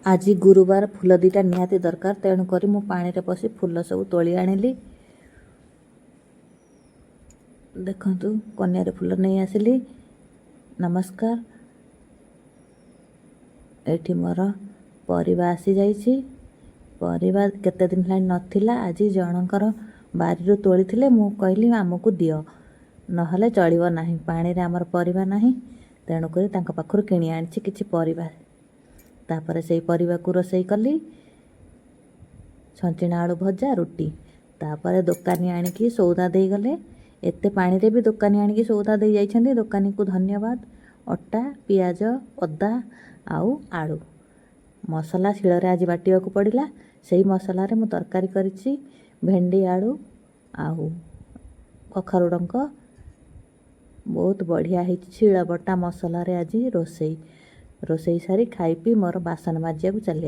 आज गुरुवार फूल दीटा निहाती दरकार तेणुक मु पानी रे पशि फूल सब तोली आनिली। देखंतु कन्यारे फूल नहीं आसिली। नमस्कार। एठी मोर परिवा आसी जाइछि। परिवा केते दिन लाइन नथिला आज जनकर बारी तोली थिले मु कहली आमको दियो नहले चलिबो नाही पानी रे हमर परिवा नाही तेणुक तांका पाखरु किणी आनिछि किछि परिवा। तापर से परिवा को रोसई कली छंचिणा आलू भजा रुटी। तापर दुकानी आनिकी सौदा दे गले एते पानी रे भी दुकानी आनिकी सौदा दे जाइछन्ती। दुकानी को धन्यवाद। अटा पियाज अदा आउ आलू मसला शिଳରେ आज बाटिବାକୁ पड़िला। सेही मसला रे मु तरकारी करिछि भेंडी आलू आउ कखारु डंक बहुत बढ़िया हिची शिळ बटा मसला रे आज रोसई सारी खाई पी मोर बासन माजिया को चली।